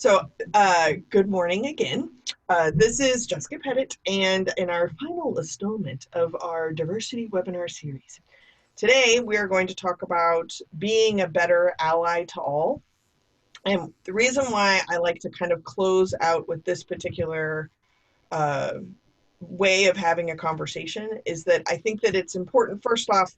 Good morning again. This is Jessica Pettit, and in our final installment of our diversity webinar series, today we are going to talk about being a better ally to all. And the reason why I like to kind of close out with this particular uh, way of having a conversation is that I think that it's important. First off,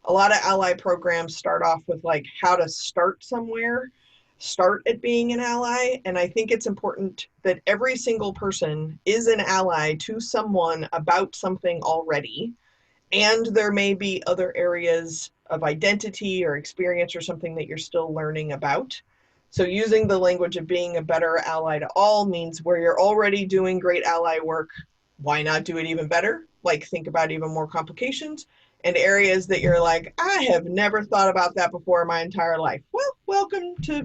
a lot of ally programs start off with like how to start somewhere, start at being an ally. And I think it's important that every single person is an ally to someone about something already. And there may be other areas of identity or experience or something that you're still learning about. So using the language of being a better ally to all means where you're already doing great ally work, why not do it even better? Like think about even more complications and areas that you're like, I have never thought about that before in my entire life. Well, welcome to,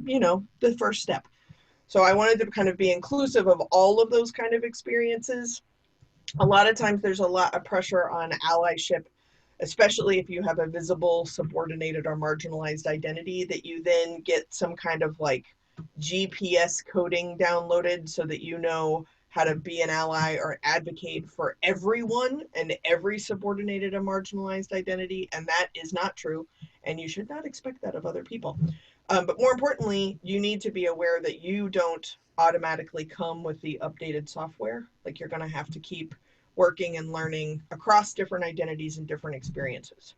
the first step. So I wanted to kind of be inclusive of all of those kind of experiences. A lot of times there's a lot of pressure on allyship, especially if you have a visible, subordinated, or marginalized identity, that you then get some kind of like GPS coding downloaded so that you know how to be an ally or advocate for everyone and every subordinated and marginalized identity. And that is not true. And you should not expect that of other people. But more importantly, you need to be aware that you don't automatically come with the updated software. Like you're going to have to keep working and learning across different identities and different experiences.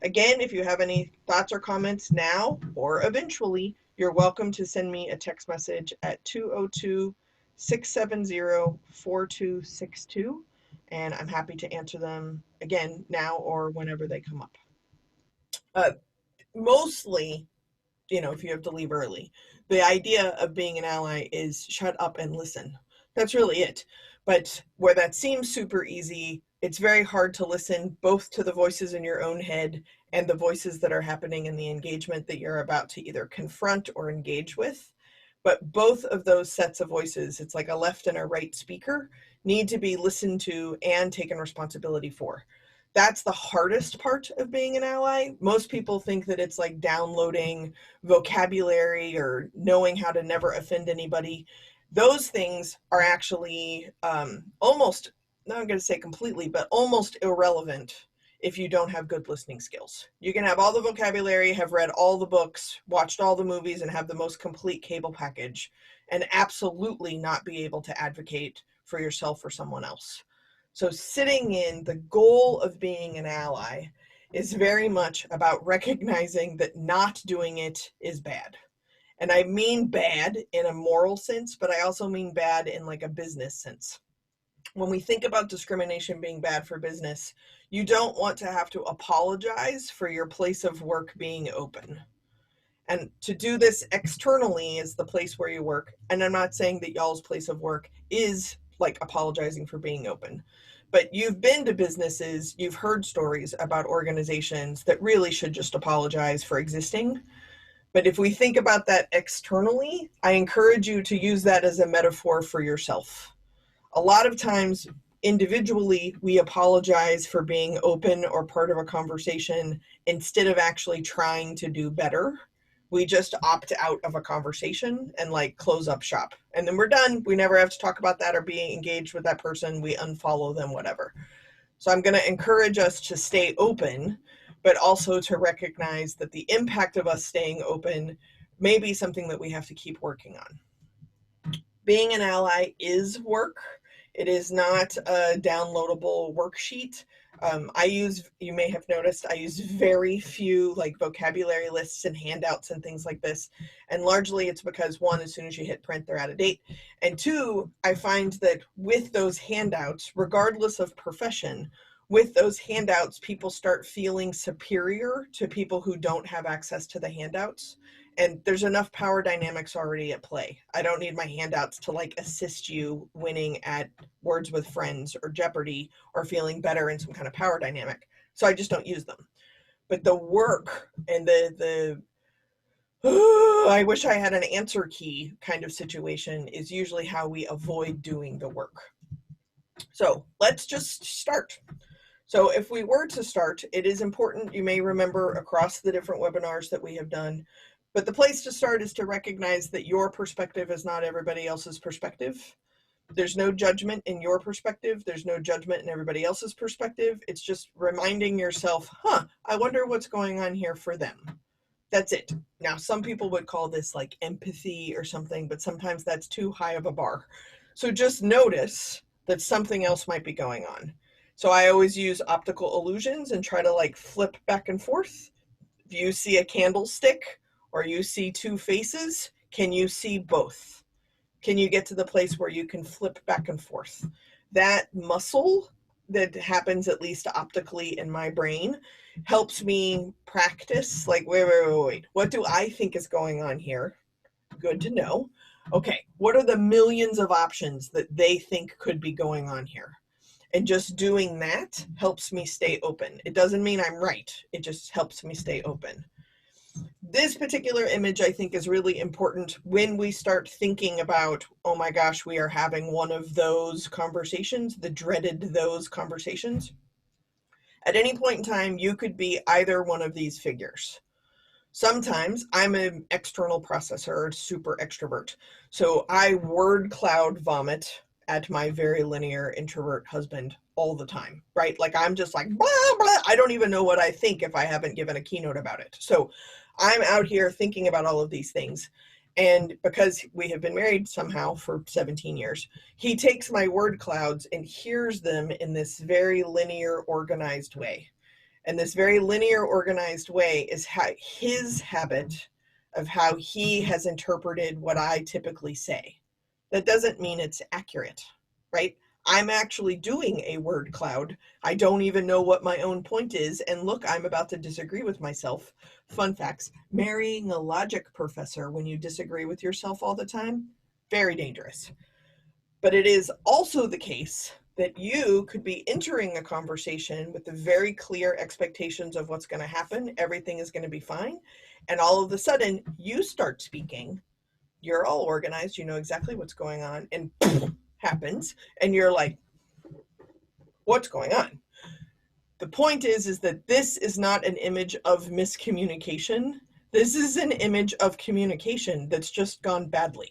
Again, if you have any thoughts or comments now or eventually, you're welcome to send me a text message at 202-670-4262. And I'm happy to answer them again now or whenever they come up. Mostly, if you have to leave early, the idea of being an ally is shut up and listen. That's really it. But where that seems super easy, it's very hard to listen both to the voices in your own head and the voices that are happening in the engagement that you're about to either confront or engage with. But both of those sets of voices, it's like a left and a right speaker, need to be listened to and taken responsibility for. That's the hardest part of being an ally. Most people think that it's like downloading vocabulary or knowing how to never offend anybody. Those things are actually almost, not I'm going to say completely, but almost irrelevant if you don't have good listening skills. You can have all the vocabulary, have read all the books, watched all the movies, and have the most complete cable package, and absolutely not be able to advocate for yourself or someone else. So sitting in the goal of being an ally is very much about recognizing that not doing it is bad. And I mean bad in a moral sense, but I also mean bad in like a business sense. When we think about discrimination being bad for business, you don't want to have to apologize for your place of work being open. And to do this externally is the place where you work. And I'm not saying that y'all's place of work is like apologizing for being open. But you've been to businesses, you've heard stories about organizations that really should just apologize for existing. But if we think about that externally, I encourage you to use that as a metaphor for yourself. A lot of times, individually, we apologize for being open or part of a conversation instead of actually trying to do better. We just opt out of a conversation and like close up shop. And then we're done. We never have to talk about that or be engaged with that person. We unfollow them, whatever. So I'm going to encourage us to stay open, but also to recognize that the impact of us staying open may be something that we have to keep working on. Being an ally is work. It is not a downloadable worksheet. You may have noticed, I use very few like vocabulary lists and handouts and things like this. And largely it's because one, as soon as you hit print, they're out of date. And two, I find that with those handouts, regardless of profession, with those handouts, people start feeling superior to people who don't have access to the handouts. And there's enough power dynamics already at play. I don't need my handouts to like assist you winning at Words with Friends or Jeopardy or feeling better in some kind of power dynamic. So I just don't use them. But the work and the I wish I had an answer key kind of situation is usually how we avoid doing the work. So let's just start. So if we were to start, it is important, you may remember across the different webinars that we have done, But the place to start is to recognize that your perspective is not everybody else's perspective. There's no judgment in your perspective. There's no judgment in everybody else's perspective. It's just reminding yourself, I wonder what's going on here for them. That's it. Now, some people would call this like empathy or something, but sometimes that's too high of a bar. So just notice that something else might be going on. So I always use optical illusions and try to like flip back and forth. If you see a candlestick or you see two faces, can you see both? Can you get to the place where you can flip back and forth? That muscle that happens at least optically in my brain helps me practice like, wait. What do I think is going on here? Good to know. Okay, what are the millions of options that they think could be going on here? And just doing that helps me stay open. It doesn't mean I'm right. It just helps me stay open. This particular image, I think, is really important when we start thinking about, oh my gosh, we are having one of those conversations, the dreaded those conversations. At any point in time, you could be either one of these figures. Sometimes I'm an external processor, super extrovert. So I word cloud vomit at my very linear introvert husband all the time, right? Like I'm just like, blah, blah. I don't even know what I think if I haven't given a keynote about it. So I'm out here thinking about all of these things. And because we have been married somehow for 17 years, he takes my word clouds and hears them in this very linear, organized way. And this very linear, organized way is how his habit of how he has interpreted what I typically say. That doesn't mean it's accurate, right? I'm actually doing a word cloud. I don't even know what my own point is. And look, I'm about to disagree with myself. Fun facts: marrying a logic professor when you disagree with yourself all the time, very dangerous. But it is also the case that you could be entering a conversation with the very clear expectations of what's going to happen. Everything is going to be fine. And all of a sudden, you start speaking. You're all organized. You know exactly what's going on. And happens. And you're like, what's going on? The point is that this is not an image of miscommunication. This is an image of communication that's just gone badly.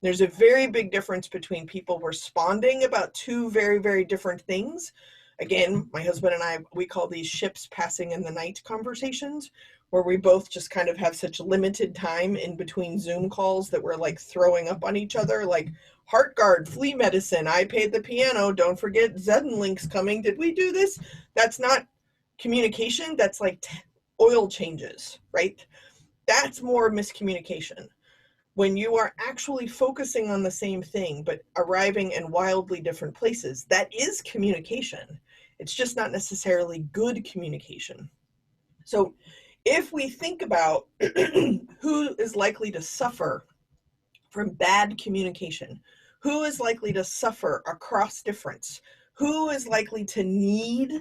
There's a very big difference between people responding about two very, very different things. Again, my husband and I, we call these ships passing in the night conversations, where we both just kind of have such limited time in between Zoom calls that we're like throwing up on each other, like HeartGuard, flea medicine, I paid the piano, don't forget Zenlink's coming, did we do this? That's not communication, that's like oil changes, right? That's more miscommunication. When you are actually focusing on the same thing, but arriving in wildly different places, that is communication. It's just not necessarily good communication. So if we think about who is likely to suffer from bad communication, who is likely to suffer across difference, who is likely to need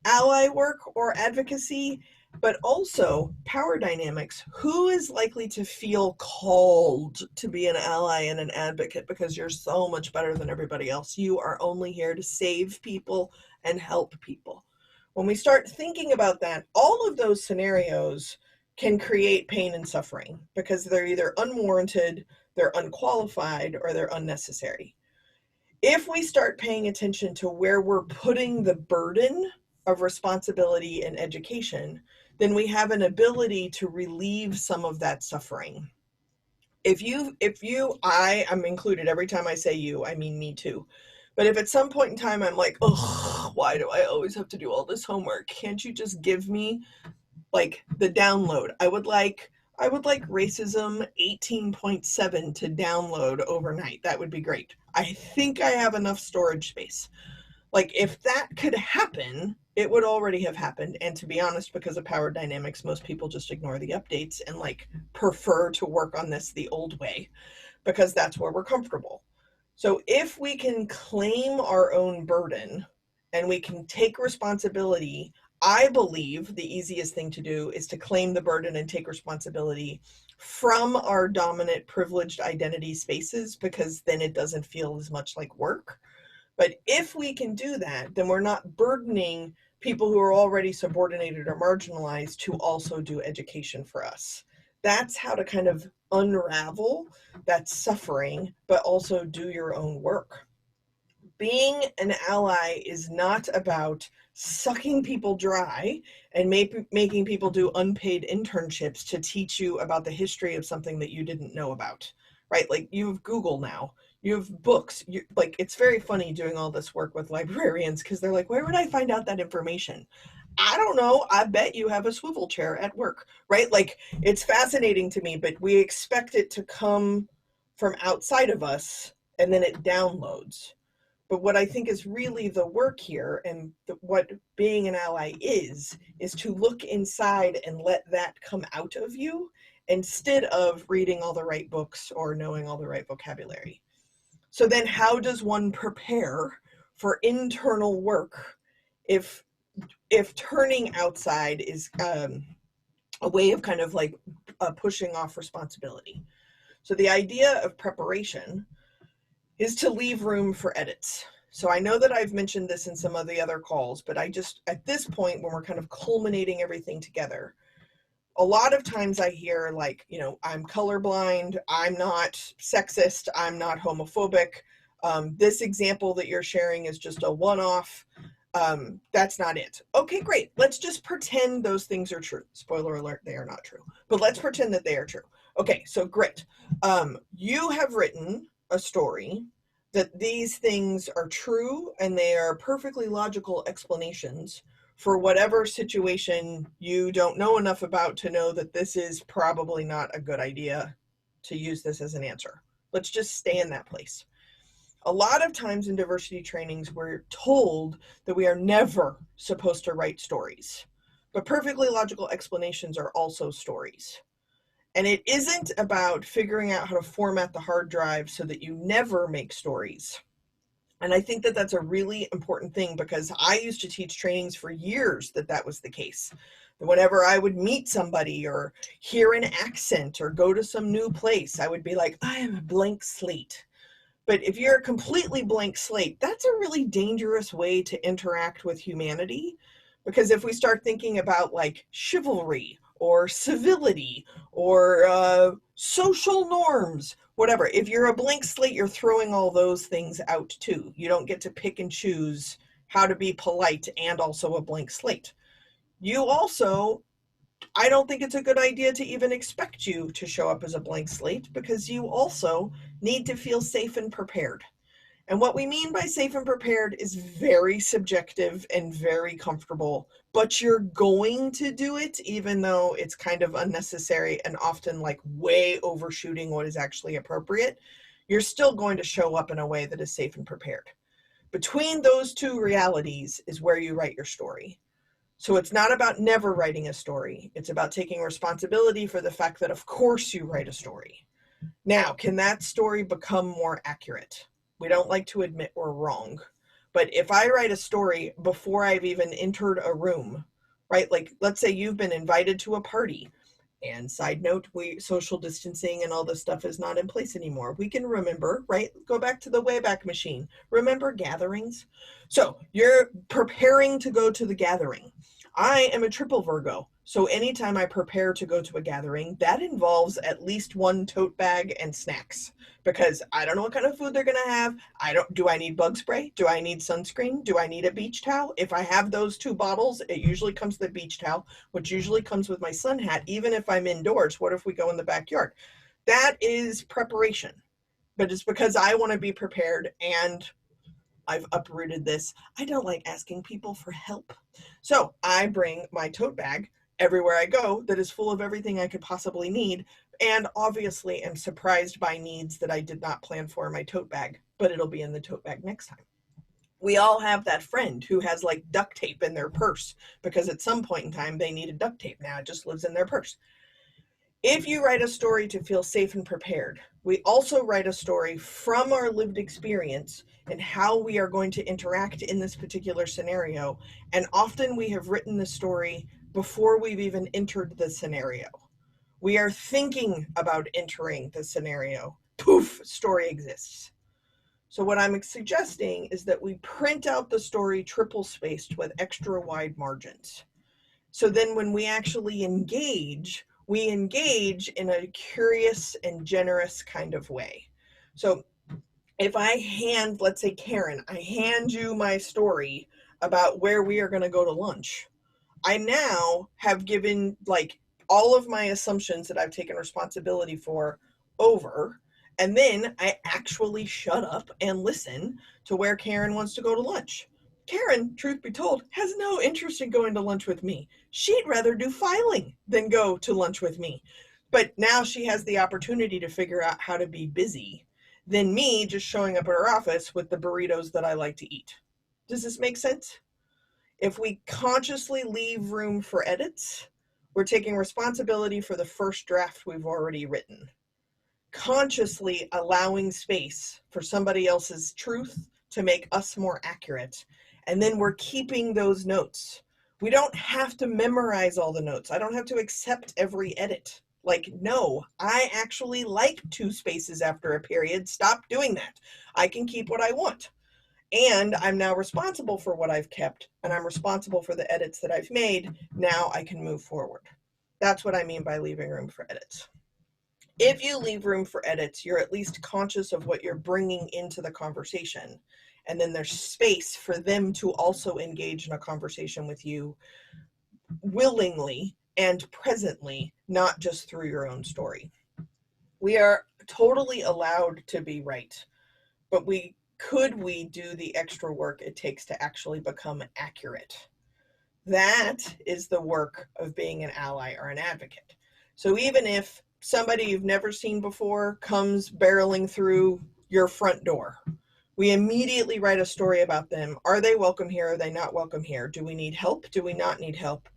ally work or advocacy, but also power dynamics, who is likely to feel called to be an ally and an advocate because you're so much better than everybody else. You are only here to save people and help people. When we start thinking about that, all of those scenarios can create pain and suffering because they're either unwarranted, they're unqualified, or they're unnecessary. If we start paying attention to where we're putting the burden of responsibility in education, then we have an ability to relieve some of that suffering. I'm included every time I say you, I mean me too. But if at some point in time I'm like, oh, why do I always have to do all this homework? Can't you just give me like the download? I would like Racism 18.7 to download overnight. That would be great. I think I have enough storage space. Like if that could happen, it would already have happened. And to be honest, because of power dynamics, most people just ignore the updates and like prefer to work on this the old way because that's where we're comfortable. So if we can claim our own burden and we can take responsibility, I believe the easiest thing to do is to claim the burden and take responsibility from our dominant privileged identity spaces, because then it doesn't feel as much like work. But if we can do that, then we're not burdening people who are already subordinated or marginalized to also do education for us. That's how to kind of unravel that suffering, but also do your own work. Being an ally is not about sucking people dry and making people do unpaid internships to teach you about the history of something that you didn't know about, right? Like, you have Google now, you have books. Like, it's very funny doing all this work with librarians because they're like, where would I find out that information? I don't know. I bet you have a swivel chair at work, right? Like, it's fascinating to me, but we expect it to come from outside of us and then it downloads. But what I think is really the work here, and what being an ally is to look inside and let that come out of you instead of reading all the right books or knowing all the right vocabulary. So then how does one prepare for internal work if turning outside is a way of kind of like pushing off responsibility? So the idea of preparation is to leave room for edits. So I know that I've mentioned this in some of the other calls, but I just, at this point, when we're kind of culminating everything together, a lot of times I hear like, I'm colorblind, I'm not sexist, I'm not homophobic. This example that you're sharing is just a one-off. That's not it. Okay, great. Let's just pretend those things are true. Spoiler alert, they are not true. But let's pretend that they are true. Okay, so great. You have written a story that these things are true and they are perfectly logical explanations for whatever situation you don't know enough about to know that this is probably not a good idea to use this as an answer. Let's just stay in that place. A lot of times in diversity trainings, we're told that we are never supposed to write stories, but perfectly logical explanations are also stories. And it isn't about figuring out how to format the hard drive so that you never make stories. And I think that that's a really important thing, because I used to teach trainings for years that was the case. Whenever I would meet somebody or hear an accent or go to some new place, I would be like, I am a blank slate. But if you're a completely blank slate, that's a really dangerous way to interact with humanity. Because if we start thinking about like chivalry or civility or social norms, whatever, if you're a blank slate, you're throwing all those things out too. You don't get to pick and choose how to be polite and also a blank slate. You also, I don't think it's a good idea to even expect you to show up as a blank slate, because you also need to feel safe and prepared. And what we mean by safe and prepared is very subjective and very comfortable, but you're going to do it even though it's kind of unnecessary and often like way overshooting what is actually appropriate. You're still going to show up in a way that is safe and prepared. Between those two realities is where you write your story. So it's not about never writing a story. It's about taking responsibility for the fact that, of course, you write a story. Now, can that story become more accurate? We don't like to admit we're wrong. But if I write a story before I've even entered a room, right? Like, let's say you've been invited to a party. And side note, social distancing and all this stuff is not in place anymore. We can remember, right? Go back to the Wayback Machine. Remember gatherings? So you're preparing to go to the gathering. I am a triple Virgo. So anytime I prepare to go to a gathering, that involves at least one tote bag and snacks, because I don't know what kind of food they're going to have. Do I need bug spray? Do I need sunscreen? Do I need a beach towel? If I have those two bottles, it usually comes with the beach towel, which usually comes with my sun hat, even if I'm indoors. What if we go in the backyard? That is preparation, but it's because I want to be prepared, and I've uprooted this. I don't like asking people for help. So I bring my tote bag everywhere I go that is full of everything I could possibly need, and obviously am surprised by needs that I did not plan for in my tote bag, but it'll be in the tote bag next time. We all have that friend who has like duct tape in their purse because at some point in time they needed duct tape. Now it just lives in their purse. If you write a story to feel safe and prepared, we also write a story from our lived experience and how we are going to interact in this particular scenario. And often we have written the story before we've even entered the scenario. We are thinking about entering the scenario. Poof, story exists. So what I'm suggesting is that we print out the story triple spaced with extra wide margins. So then when we actually engage, We engage in a curious and generous kind of way. So if I hand, let's say Karen, I hand you my story about where we are going to go to lunch, I now have given like all of my assumptions that I've taken responsibility for over. And then I actually shut up and listen to where Karen wants to go to lunch. Karen, truth be told, has no interest in going to lunch with me. She'd rather do filing than go to lunch with me. But now she has the opportunity to figure out how to be busy than me just showing up at her office with the burritos that I like to eat. Does this make sense? If we consciously leave room for edits, we're taking responsibility for the first draft we've already written. Consciously allowing space for somebody else's truth to make us more accurate. And then we're keeping those notes. We don't have to memorize all the notes. I don't have to accept every edit. Like, no, I actually like 2 spaces after a period. Stop doing that. I can keep what I want. And I'm now responsible for what I've kept, and I'm responsible for the edits that I've made. Now I can move forward. That's what I mean by leaving room for edits. If you leave room for edits, you're at least conscious of what you're bringing into the conversation. And then there's space for them to also engage in a conversation with you willingly and presently, not just through your own story. We are totally allowed to be right, but could we do the extra work it takes to actually become accurate? That is the work of being an ally or an advocate. So even if somebody you've never seen before comes barreling through your front door, we immediately write a story about them. Are they welcome here? Are they not welcome here? Do we need help? Do we not need help?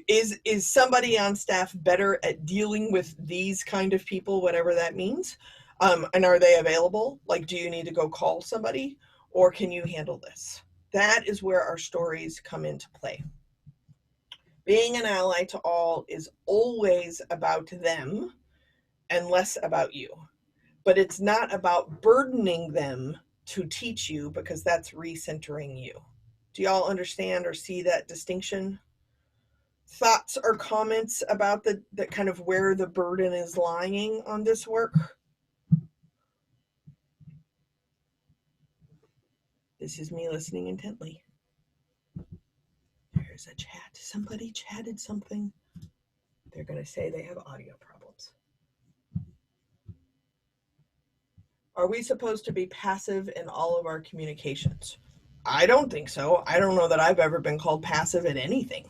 Is somebody on staff better at dealing with these kind of people, whatever that means? And are they available? Like, do you need to go call somebody, or can you handle this? That is where our stories come into play. Being an ally to all is always about them and less about you. But it's not about burdening them to teach you, because that's recentering you. Do y'all understand or see that distinction? Thoughts or comments about the kind of where the burden is lying on this work? This is me listening intently. There's a chat. Somebody chatted something. They're going to say they have audio problems. Are we supposed to be passive in all of our communications? I don't think so. I don't know that I've ever been called passive at anything.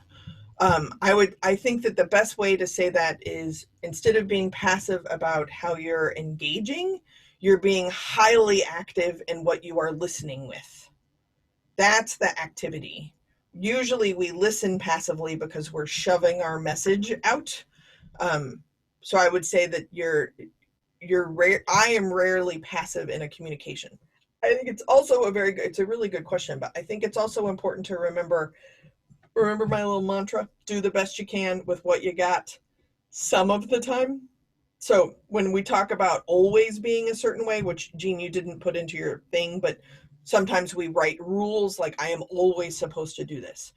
I think that the best way to say that is, instead of being passive about how you're engaging, you're being highly active in what you are listening with. That's the activity. Usually we listen passively because we're shoving our message out. So I would say that I am rarely passive in a communication. I think it's also it's a really good question, but I think it's also important to remember my little mantra: do the best you can with what you got some of the time. So when we talk about always being a certain way, which Jean, you didn't put into your thing, but sometimes we write rules like, I am always supposed to do this.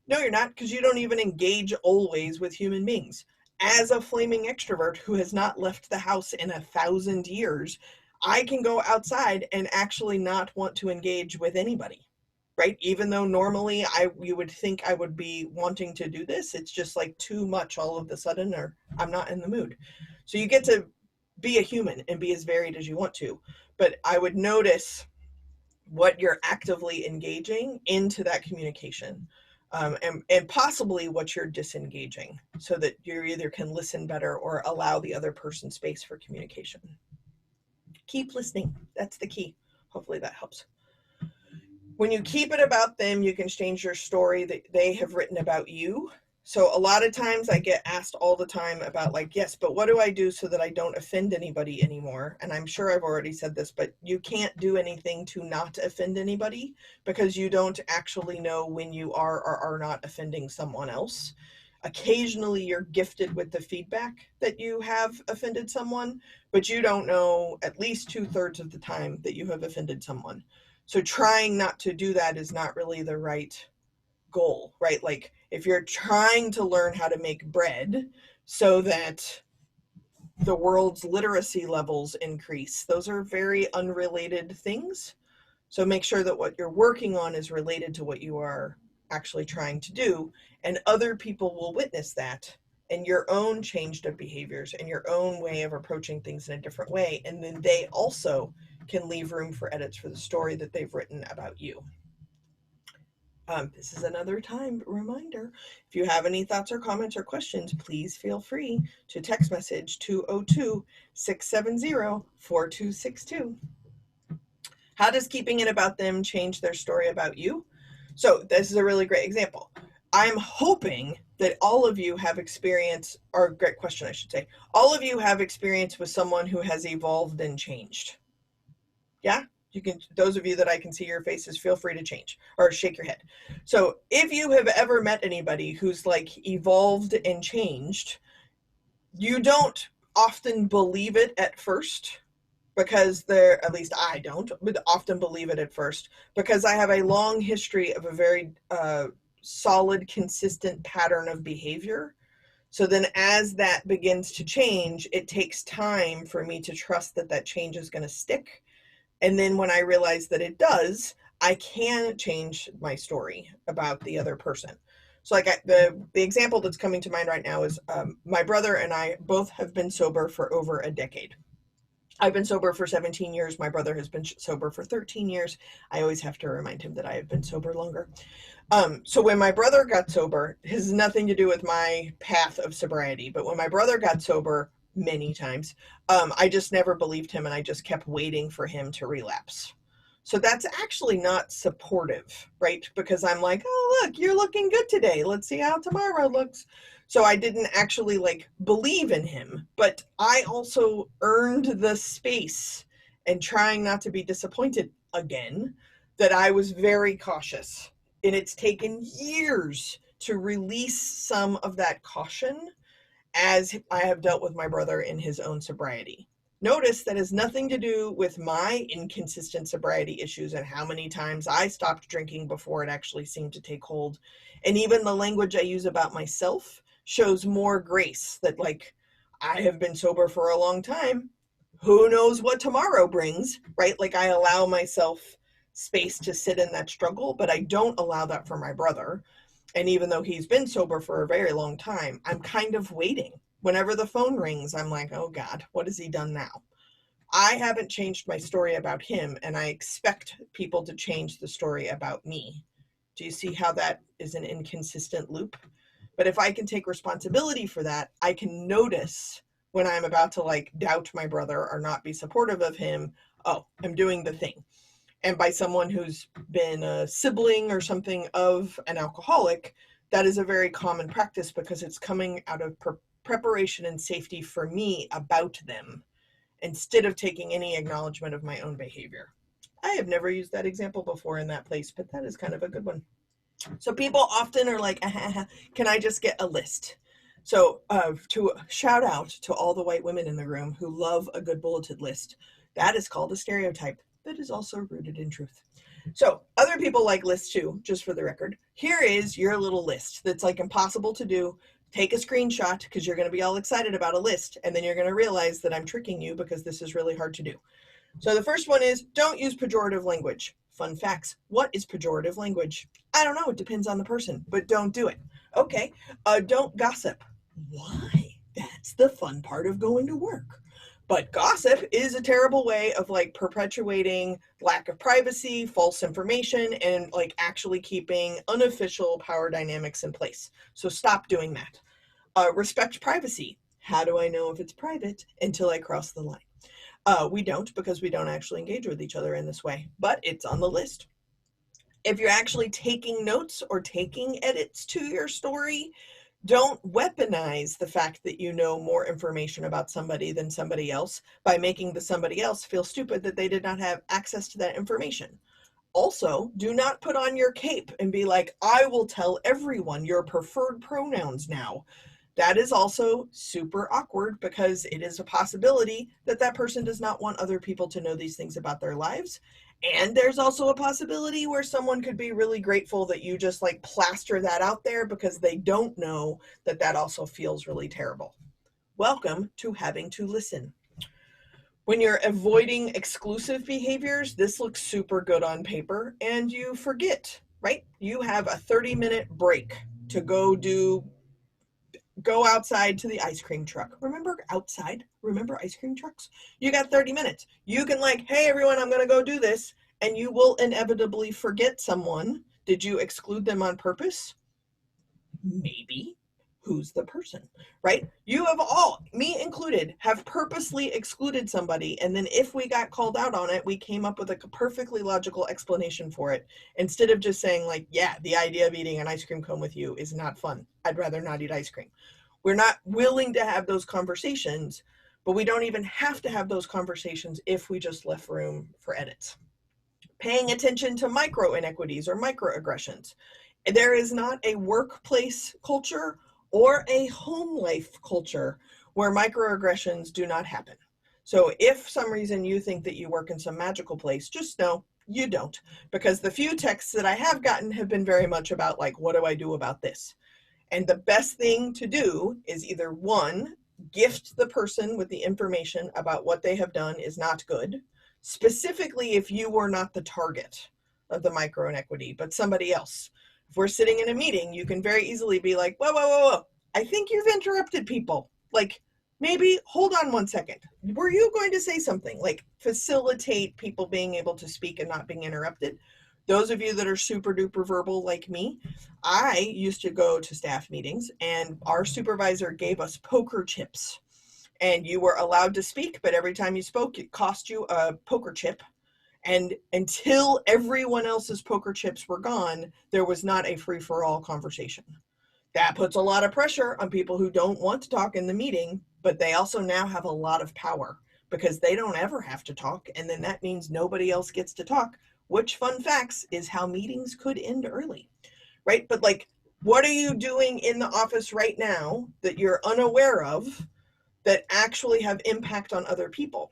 No, you're not, because you don't even engage always with human beings. As a flaming extrovert who has not left the house in 1,000 years, I can go outside and actually not want to engage with anybody. Right? Even though normally you would think I would be wanting to do this, it's just like too much all of a sudden, or I'm not in the mood. So you get to be a human and be as varied as you want to. But I would notice what you're actively engaging into that communication, and possibly what you're disengaging, so that you either can listen better or allow the other person space for communication. Keep listening. That's the key. Hopefully that helps. When you keep it about them, you can change your story that they have written about you. So a lot of times I get asked all the time about, like, yes, but what do I do so that I don't offend anybody anymore? And I'm sure I've already said this, but you can't do anything to not offend anybody, because you don't actually know when you are or are not offending someone else. Occasionally you're gifted with the feedback that you have offended someone, but you don't know at least 2/3 of the time that you have offended someone. So trying not to do that is not really the right goal, right? Like, if you're trying to learn how to make bread, so that the world's literacy levels increase. Those are very unrelated things. So make sure that what you're working on is related to what you are actually trying to do, and other people will witness that and your own change of behaviors and your own way of approaching things in a different way. And then they also can leave room for edits for the story that they've written about you. This is another time reminder. If you have any thoughts or comments or questions, please feel free to text message 202-670-4262. How does keeping it about them change their story about you? So this is a really great example. I'm hoping that all of you have experience, or great question, I should say. All of you have experience with someone who has evolved and changed. Yeah? You can, those of you that I can see your faces, feel free to change or shake your head. So if you have ever met anybody who's like evolved and changed, you don't often believe it at first, because they're, at least I don't, but often believe it at first, because I have a long history of a very solid, consistent pattern of behavior. So then as that begins to change, it takes time for me to trust that that change is going to stick. And then when I realize that it does, I can change my story about the other person. So like the example that's coming to mind right now is my brother and I both have been sober for over a decade. I've been sober for 17 years. My brother has been sober for 13 years. I always have to remind him that I have been sober longer. So when my brother got sober, it has nothing to do with my path of sobriety, but when my brother got sober many times, I just never believed him, and I just kept waiting for him to relapse. So that's actually not supportive, right? Because I'm like, oh, look, you're looking good today. Let's see how tomorrow looks. So I didn't actually like believe in him, but I also earned the space, and trying not to be disappointed again, that I was very cautious. And it's taken years to release some of that caution as I have dealt with my brother in his own sobriety. Notice that has nothing to do with my inconsistent sobriety issues and how many times I stopped drinking before it actually seemed to take hold. And even the language I use about myself shows more grace, that like, I have been sober for a long time. Who knows what tomorrow brings, right? Like I allow myself space to sit in that struggle, but I don't allow that for my brother. And even though he's been sober for a very long time, I'm kind of waiting. Whenever the phone rings, I'm like, oh God, what has he done now? I haven't changed my story about him, and I expect people to change the story about me. Do you see how that is an inconsistent loop? But if I can take responsibility for that, I can notice when I'm about to like doubt my brother or not be supportive of him. Oh, I'm doing the thing. And by someone who's been a sibling or something of an alcoholic, that is a very common practice because it's coming out of preparation and safety for me about them, instead of taking any acknowledgement of my own behavior. I have never used that example before in that place, but that is kind of a good one. So people often are like, can I just get a list? So to shout out to all the white women in the room who love a good bulleted list, that is called a stereotype that is also rooted in truth. So other people like lists too, just for the record. Here is your little list that's like impossible to do. Take a screenshot because you're going to be all excited about a list, and then you're going to realize that I'm tricking you because this is really hard to do. So the first one is, don't use pejorative language. Fun facts. What is pejorative language? I don't know. It depends on the person, but don't do it. Okay. Don't gossip. Why? That's the fun part of going to work. But gossip is a terrible way of like perpetuating lack of privacy, false information, and like actually keeping unofficial power dynamics in place. So stop doing that. Respect privacy. How do I know if it's private until I cross the line? We don't, because we don't actually engage with each other in this way, but it's on the list. If you're actually taking notes or taking edits to your story, don't weaponize the fact that you know more information about somebody than somebody else by making the somebody else feel stupid that they did not have access to that information. Also, do not put on your cape and be like, I will tell everyone your preferred pronouns now. That is also super awkward because it is a possibility that that person does not want other people to know these things about their lives. And there's also a possibility where someone could be really grateful that you just like plaster that out there because they don't know that that also feels really terrible. Welcome to having to listen. When you're avoiding exclusive behaviors, this looks super good on paper and you forget, right? You have a 30-minute break to go outside to the ice cream truck. Remember outside? Remember ice cream trucks? You got 30 minutes. You can like, hey everyone, I'm going to go do this. And you will inevitably forget someone. Did you exclude them on purpose? Maybe. Who's the person, right? You have all, me included, have purposely excluded somebody. And then if we got called out on it, we came up with a perfectly logical explanation for it. Instead of just saying like, yeah, the idea of eating an ice cream cone with you is not fun. I'd rather not eat ice cream. We're not willing to have those conversations, but we don't even have to have those conversations if we just left room for edits. Paying attention to micro inequities or microaggressions. There is not a workplace culture or a home life culture where microaggressions do not happen. So if some reason you think that you work in some magical place, just know you don't, because the few texts that I have gotten have been very much about like, what do I do about this? And the best thing to do is either one, gift the person with the information about what they have done is not good, specifically if you were not the target of the micro inequity, but somebody else. If we're sitting in a meeting, you can very easily be like, whoa, whoa, whoa, whoa. I think you've interrupted people. Like, maybe hold on 1 second. Were you going to say something? Like, facilitate people being able to speak and not being interrupted. Those of you that are super duper verbal like me, I used to go to staff meetings and our supervisor gave us poker chips. And you were allowed to speak, but every time you spoke, it cost you a poker chip. And until everyone else's poker chips were gone, there was not a free-for-all conversation. That puts a lot of pressure on people who don't want to talk in the meeting, but they also now have a lot of power because they don't ever have to talk. And then that means nobody else gets to talk, which, fun facts, is how meetings could end early, right? But like, what are you doing in the office right now that you're unaware of that actually have impact on other people?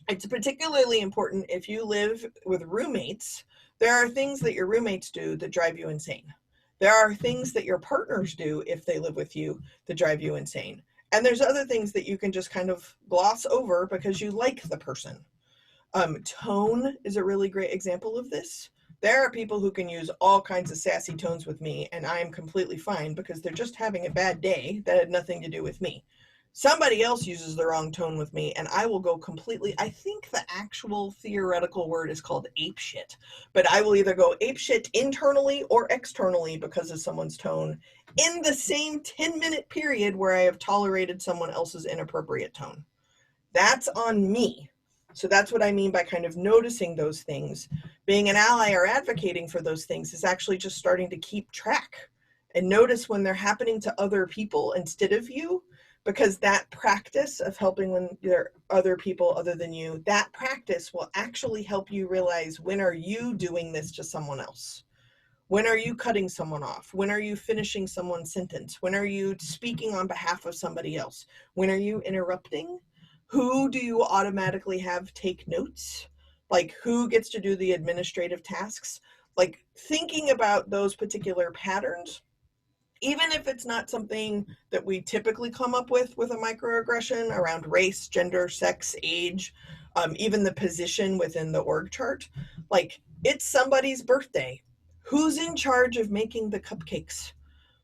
It's particularly important if you live with roommates. There are things that your roommates do that drive you insane. There are things that your partners do if they live with you that drive you insane. And there's other things that you can just kind of gloss over because you like the person. Tone is a really great example of this. There are people who can use all kinds of sassy tones with me, and I am completely fine because they're just having a bad day that had nothing to do with me. Somebody else uses the wrong tone with me and I will go completely, I think the actual theoretical word is called apeshit, but I will either go apeshit internally or externally because of someone's tone in the same 10-minute period where I have tolerated someone else's inappropriate tone. That's on me. So that's what I mean by kind of noticing those things. Being an ally or advocating for those things is actually just starting to keep track and notice when they're happening to other people instead of you. Because that practice of helping when there are other people other than you, that practice will actually help you realize, when are you doing this to someone else? When are you cutting someone off? When are you finishing someone's sentence? When are you speaking on behalf of somebody else? When are you interrupting? Who do you automatically have take notes? Like, who gets to do the administrative tasks? Like, thinking about those particular patterns, even if it's not something that we typically come up with a microaggression around race, gender, sex, age, even the position within the org chart, like, it's somebody's birthday. Who's in charge of making the cupcakes?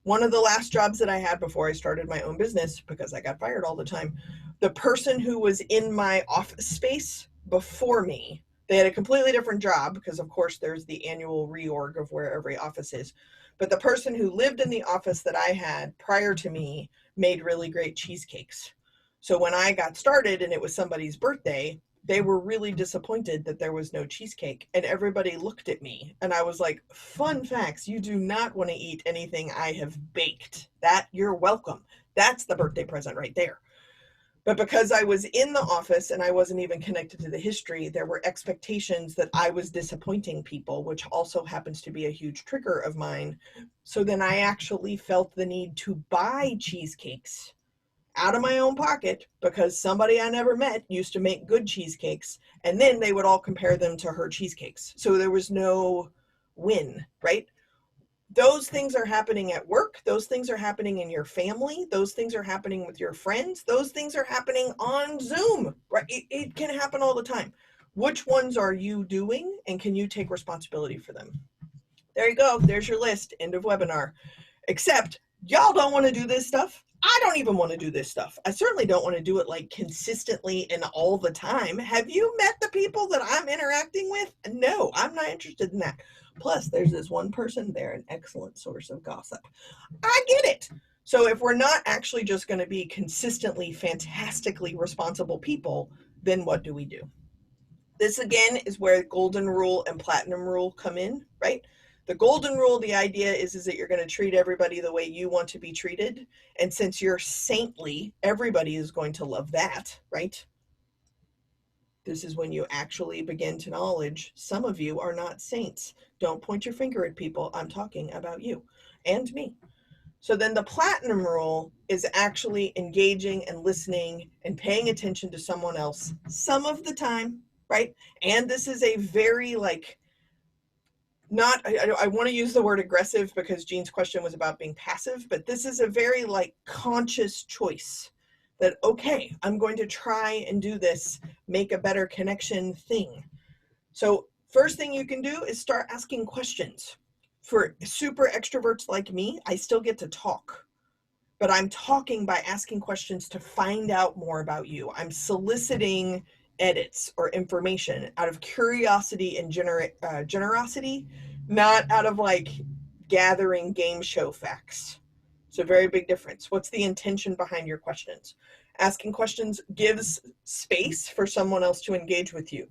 One of the last jobs that I had before I started my own business, because I got fired all the time, the person who was in my office space before me, they had a completely different job because of course there's the annual reorg of where every office is. But the person who lived in the office that I had prior to me made really great cheesecakes. So when I got started and it was somebody's birthday, they were really disappointed that there was no cheesecake. And everybody looked at me and I was like, fun facts, you do not want to eat anything I have baked. That you're welcome. That's the birthday present right there. But because I was in the office and I wasn't even connected to the history, there were expectations that I was disappointing people, which also happens to be a huge trigger of mine. So then I actually felt the need to buy cheesecakes out of my own pocket because somebody I never met used to make good cheesecakes, and then they would all compare them to her cheesecakes. So there was no win, right? Those things are happening at work. Those things are happening in your family. Those things are happening with your friends. Those things are happening on Zoom, right? It can happen all the time. Which ones are you doing, and can you take responsibility for them? There you go. There's your list. End of webinar. Except y'all don't want to do this stuff. I don't even want to do this stuff. I certainly don't want to do it like consistently and all the time. Have you met the people that I'm interacting with? No, I'm not interested in that. Plus, there's this one person, they're an excellent source of gossip. I get it. So if we're not actually just going to be consistently, fantastically responsible people, then what do we do? This again is where golden rule and platinum rule come in, right? The golden rule, the idea is that you're going to treat everybody the way you want to be treated. And since you're saintly, everybody is going to love that, right? This is when you actually begin to acknowledge some of you are not saints. Don't point your finger at people. I'm talking about you and me. So then the platinum rule is actually engaging and listening and paying attention to someone else some of the time, right? And this is a very I want to use the word aggressive because Jean's question was about being passive, but this is a very conscious choice that, okay, I'm going to try and do this, make a better connection thing. So first thing you can do is start asking questions. For super extroverts like me, I still get to talk, but I'm talking by asking questions to find out more about you. I'm soliciting edits or information out of curiosity and generosity, not out of gathering game show facts. It's a very big difference. What's the intention behind your questions? Asking questions gives space for someone else to engage with you.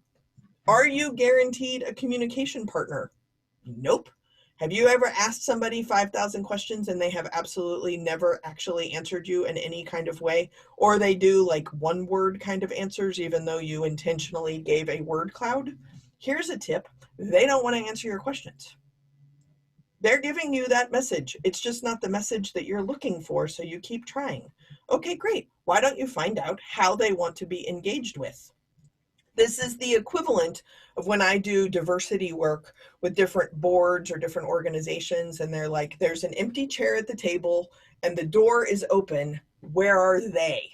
Are you guaranteed a communication partner? Nope. Have you ever asked somebody 5,000 questions and they have absolutely never actually answered you in any kind of way? Or they do one word kind of answers, even though you intentionally gave a word cloud? Here's a tip. They don't want to answer your questions. They're giving you that message. It's just not the message that you're looking for, so you keep trying. Okay, great. Why don't you find out how they want to be engaged with? This is the equivalent of when I do diversity work with different boards or different organizations, and they're like, there's an empty chair at the table and the door is open. Where are they?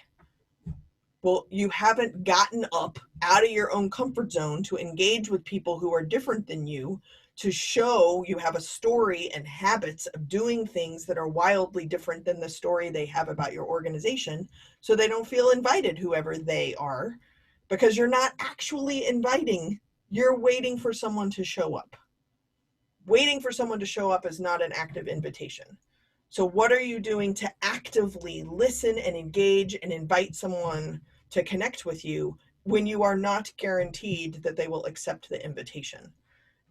Well, you haven't gotten up out of your own comfort zone to engage with people who are different than you, to show you have a story and habits of doing things that are wildly different than the story they have about your organization, so they don't feel invited, whoever they are. Because you're not actually inviting, you're waiting for someone to show up. Waiting for someone to show up is not an active invitation. So what are you doing to actively listen and engage and invite someone to connect with you when you are not guaranteed that they will accept the invitation?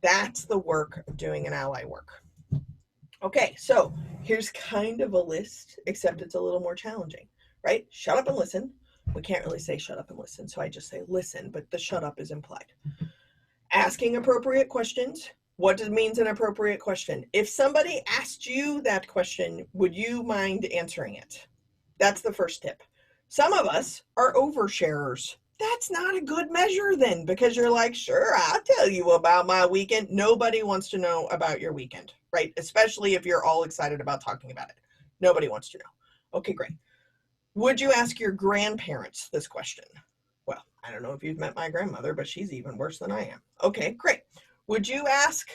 That's the work of doing an ally work. Okay, so here's kind of a list, except it's a little more challenging, right? Shut up and listen. We can't really say shut up and listen, so I just say listen, but the shut up is implied. Asking appropriate questions. What means an appropriate question? If somebody asked you that question, would you mind answering it? That's the first tip. Some of us are oversharers. That's not a good measure then, because you're like, sure, I'll tell you about my weekend. Nobody wants to know about your weekend, right? Especially if you're all excited about talking about it. Nobody wants to know. Okay, great. Would you ask your grandparents this question? Well, I don't know if you've met my grandmother, but she's even worse than I am. Okay, great. Would you ask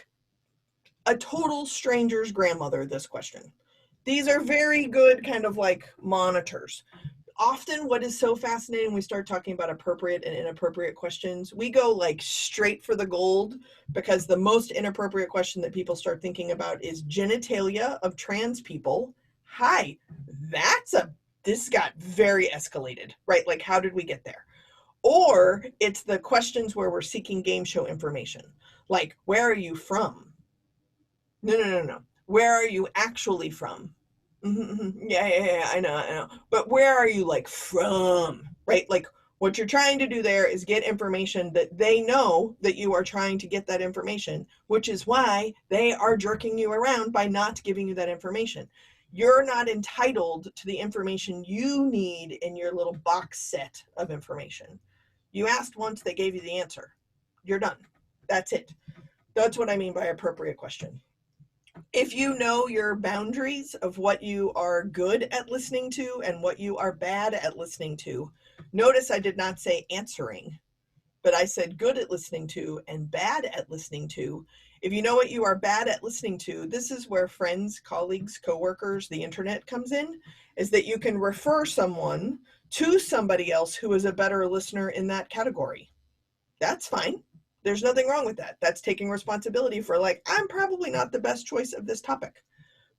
a total stranger's grandmother this question? These are very good kind of monitors. Often what is so fascinating when we start talking about appropriate and inappropriate questions, we go straight for the gold, because the most inappropriate question that people start thinking about is genitalia of trans people. Hi, this got very escalated, right? How did we get there? Or it's the questions where we're seeking game show information. Where are you from? No. Where are you actually from? Yeah, I know. But where are you from? right? Like what you're trying to do there is get information that they know that you are trying to get that information, which is why they are jerking you around by not giving you that information. You're not entitled to the information you need in your little box set of information. You asked once, they gave you the answer. You're done. That's it. That's what I mean by appropriate question. If you know your boundaries of what you are good at listening to and what you are bad at listening to, notice I did not say answering, but I said good at listening to and bad at listening to. If you know what you are bad at listening to, this is where friends, colleagues, coworkers, the internet comes in, is that you can refer someone to somebody else who is a better listener in that category. That's fine. There's nothing wrong with that. That's taking responsibility for, like, I'm probably not the best choice of this topic.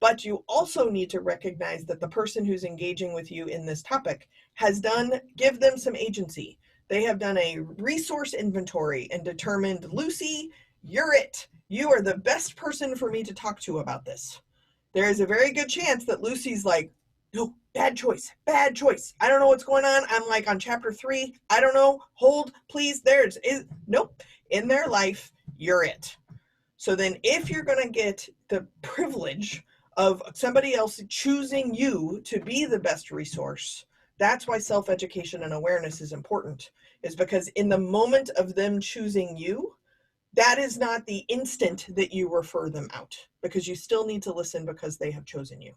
But you also need to recognize that the person who's engaging with you in this topic give them some agency. They have done a resource inventory and determined, Lucy, you're it. You are the best person for me to talk to about this. There is a very good chance that Lucy's like, no, bad choice. I don't know what's going on. I'm like on chapter 3. I don't know. Hold, please. Nope. In their life, you're it. So then if you're going to get the privilege of somebody else choosing you to be the best resource, that's why self-education and awareness is important, is because in the moment of them choosing you, that is not the instant that you refer them out, because you still need to listen because they have chosen you.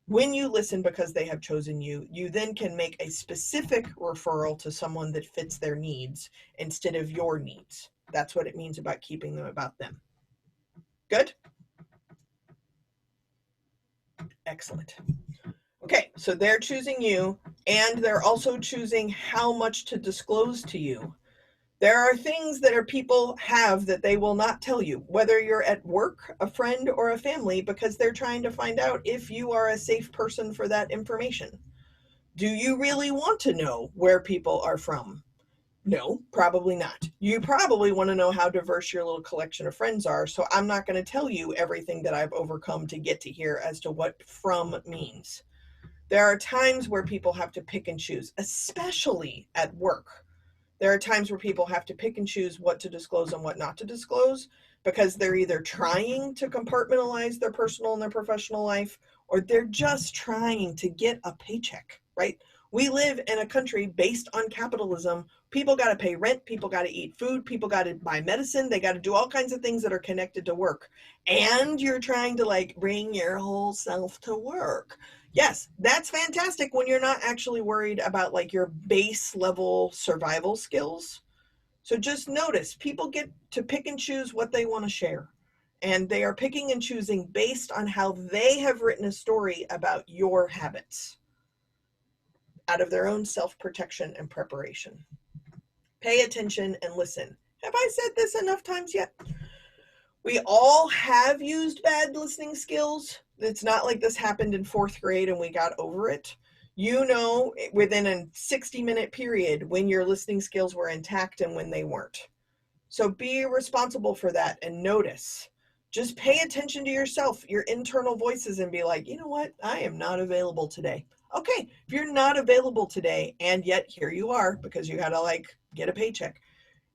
When you listen because they have chosen you, you then can make a specific referral to someone that fits their needs instead of your needs. That's what it means about keeping them about them. Good? Excellent. Okay, so they're choosing you, and they're also choosing how much to disclose to you. There are things that people have that they will not tell you, whether you're at work, a friend, or a family, because they're trying to find out if you are a safe person for that information. Do you really want to know where people are from? No, probably not. You probably want to know how diverse your little collection of friends are, so I'm not going to tell you everything that I've overcome to get to here as to what from means. There are times where people have to pick and choose, especially at work. There are times where people have to pick and choose what to disclose and what not to disclose, because they're either trying to compartmentalize their personal and their professional life, or they're just trying to get a paycheck, right? We live in a country based on capitalism. People got to pay rent, people got to eat food, people got to buy medicine, they got to do all kinds of things that are connected to work. And you're trying to like bring your whole self to work. Yes, that's fantastic when you're not actually worried about like your base level survival skills. So just notice people get to pick and choose what they want to share. And they are picking and choosing based on how they have written a story about your habits out of their own self-protection and preparation. Pay attention and listen. Have I said this enough times yet? We all have used bad listening skills. It's not like this happened in 4th grade and we got over it. You know, within a 60-minute period when your listening skills were intact and when they weren't. So be responsible for that and notice. Just pay attention to yourself, your internal voices, and be like, you know what? I am not available today. Okay, if you're not available today, and yet here you are because you got to like get a paycheck.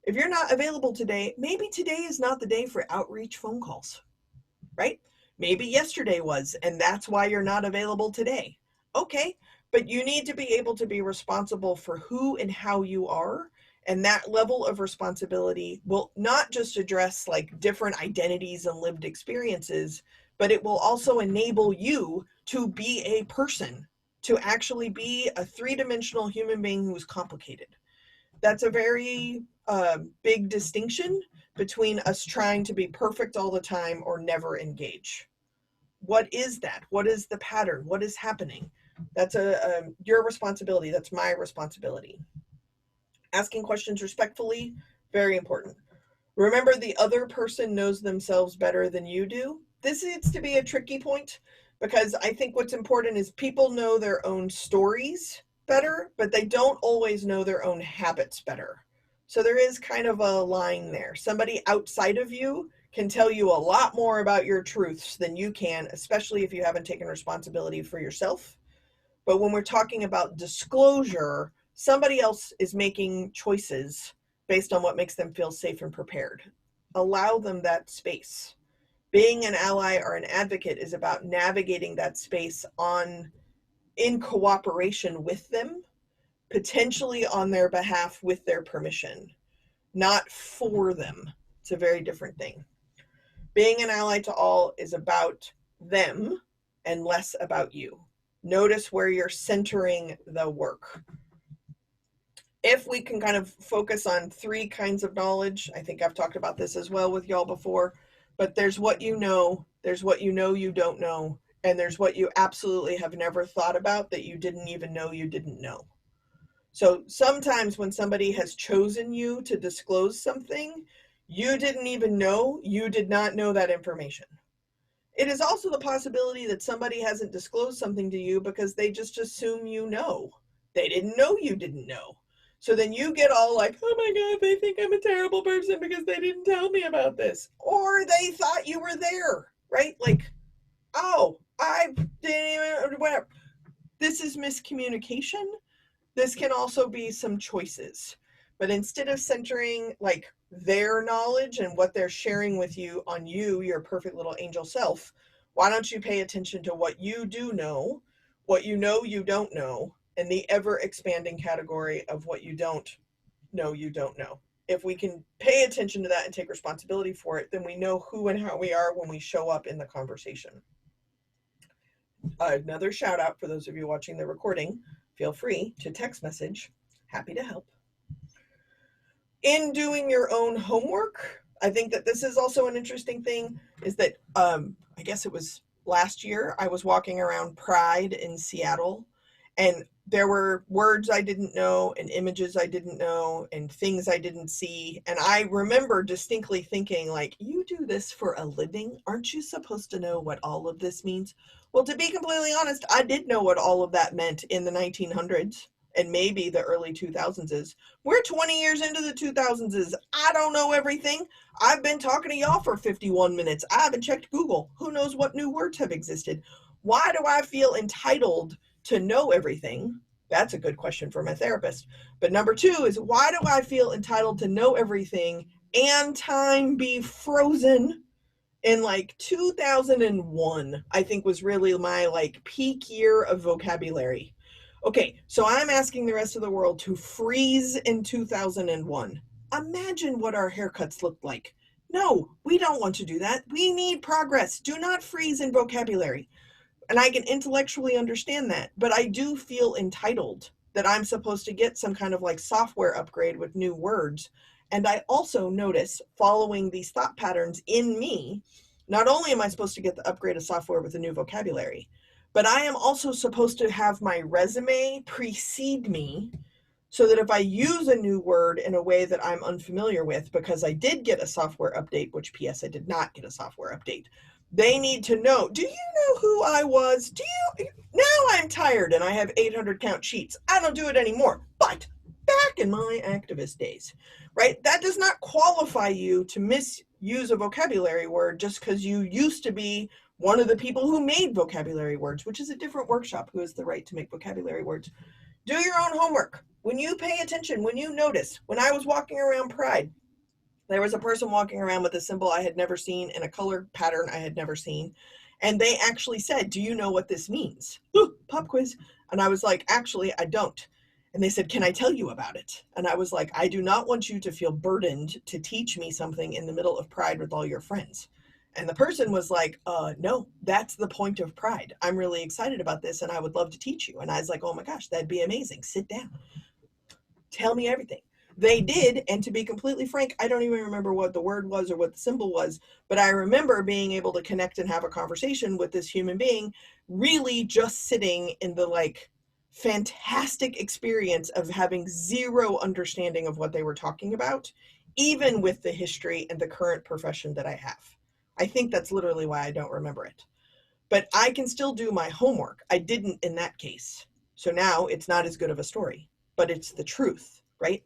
If you're not available today, maybe today is not the day for outreach phone calls, right? Maybe yesterday was, and that's why you're not available today. Okay, but you need to be able to be responsible for who and how you are. And that level of responsibility will not just address like different identities and lived experiences, but it will also enable you to be a person, to actually be a 3-dimensional human being who is complicated. That's a very big distinction between us trying to be perfect all the time or never engage. What is that? What is the pattern? What is happening? That's your responsibility. That's my responsibility. Asking questions respectfully, very important. Remember, the other person knows themselves better than you do. This needs to be a tricky point, because I think what's important is people know their own stories better, but they don't always know their own habits better. So there is kind of a line there. Somebody outside of you can tell you a lot more about your truths than you can, especially if you haven't taken responsibility for yourself. But when we're talking about disclosure, Somebody else is making choices based on what makes them feel safe and prepared. Allow them that space. Being an ally or an advocate is about navigating that space in cooperation with them, potentially on their behalf with their permission, not for them. It's a very different thing. Being an ally to all is about them and less about you. Notice where you're centering the work. If we can kind of focus on 3 kinds of knowledge, I think I've talked about this as well with y'all before, but there's what you know, there's what you know you don't know, and there's what you absolutely have never thought about that you didn't even know you didn't know. So sometimes when somebody has chosen you to disclose something, you didn't even know, you did not know that information. It is also the possibility that somebody hasn't disclosed something to you because they just assume you know. They didn't know you didn't know. So then you get all like, oh my God, they think I'm a terrible person because they didn't tell me about this. Or they thought you were there, right? Like, oh, I didn't even, whatever. This is miscommunication. This can also be some choices. But instead of centering like their knowledge and what they're sharing with you on you, your perfect little angel self, why don't you pay attention to what you do know, what you know you don't know, and the ever expanding category of what you don't know you don't know. If we can pay attention to that and take responsibility for it, then we know who and how we are when we show up in the conversation. Another shout out for those of you watching the recording, feel free to text message. Happy to help. In doing your own homework, I think that this is also an interesting thing, is that I guess it was last year, I was walking around Pride in Seattle, and there were words I didn't know and images I didn't know and things I didn't see. And I remember distinctly thinking, like, you do this for a living? Aren't you supposed to know what all of this means? Well, to be completely honest, I did know what all of that meant in the 1900s and maybe the early 2000s. We're 20 years into the 2000s. I don't know everything. I've been talking to y'all for 51 minutes. I haven't checked Google. Who knows what new words have existed? Why do I feel entitled to know everything? That's a good question for my therapist. But number 2 is, why do I feel entitled to know everything and time be frozen? In like 2001, I think was really my like peak year of vocabulary. Okay, so I'm asking the rest of the world to freeze in 2001. Imagine what our haircuts looked like. No, we don't want to do that. We need progress. Do not freeze in vocabulary. And I can intellectually understand that, but I do feel entitled that I'm supposed to get some kind of like software upgrade with new words. And I also notice, following these thought patterns in me, not only am I supposed to get the upgrade of software with a new vocabulary, but I am also supposed to have my resume precede me so that if I use a new word in a way that I'm unfamiliar with, because I did get a software update, which PS, I did not get a software update. They need to know, do you know who I was? Now I'm tired and I have 800 count sheets. I don't do it anymore. But back in my activist days, right? That does not qualify you to misuse a vocabulary word just because you used to be one of the people who made vocabulary words, which is a different workshop, who has the right to make vocabulary words. Do your own homework. When you pay attention, when you notice, when I was walking around Pride, there was a person walking around with a symbol I had never seen and a color pattern I had never seen. And they actually said, do you know what this means? Ooh, pop quiz. And I was like, actually, I don't. And they said, can I tell you about it? And I was like, I do not want you to feel burdened to teach me something in the middle of Pride with all your friends. And the person was like, no, that's the point of Pride. I'm really excited about this and I would love to teach you. And I was like, oh my gosh, that'd be amazing. Sit down. Tell me everything. They did, and to be completely frank, I don't even remember what the word was or what the symbol was, but I remember being able to connect and have a conversation with this human being, really just sitting in the like fantastic experience of having zero understanding of what they were talking about, even with the history and the current profession that I have. I think that's literally why I don't remember it. But I can still do my homework. I didn't in that case. So now it's not as good of a story, but it's the truth, right?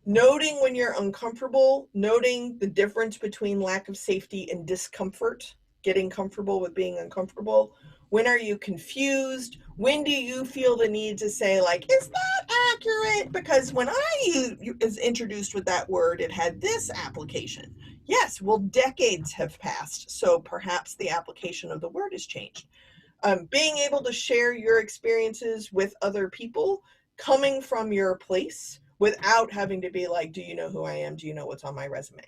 Noting when you're uncomfortable, noting the difference between lack of safety and discomfort, getting comfortable with being uncomfortable, When are you confused? When do you feel the need to say, like, is that accurate? Because when I was introduced with that word, it had this application. Yes, well, decades have passed, so perhaps the application of the word has changed. Being able to share your experiences with other people coming from your place without having to be like, do you know who I am? Do you know what's on my resume?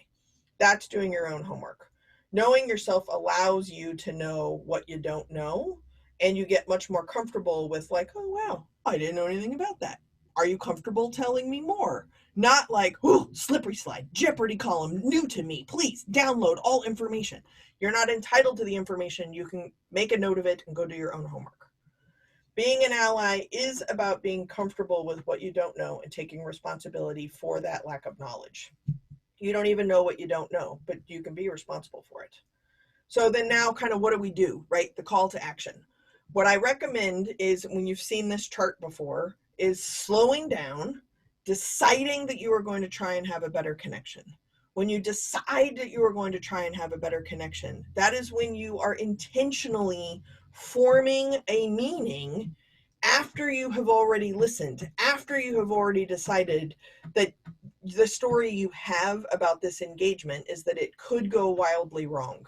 That's doing your own homework. Knowing yourself allows you to know what you don't know, and you get much more comfortable with, like, oh, wow, I didn't know anything about that. Are you comfortable telling me more? Not like, oh, slippery slide, Jeopardy column, new to me, please download all information. You're not entitled to the information. You can make a note of it and go do your own homework. Being an ally is about being comfortable with what you don't know and taking responsibility for that lack of knowledge. You don't even know what you don't know, but you can be responsible for it. So then now kind of what do we do, right? The call to action. What I recommend is, when you've seen this chart before, is slowing down, deciding that you are going to try and have a better connection. When you decide that you are going to try and have a better connection, that is when you are intentionally forming a meaning after you have already listened, after you have already decided that the story you have about this engagement is that it could go wildly wrong.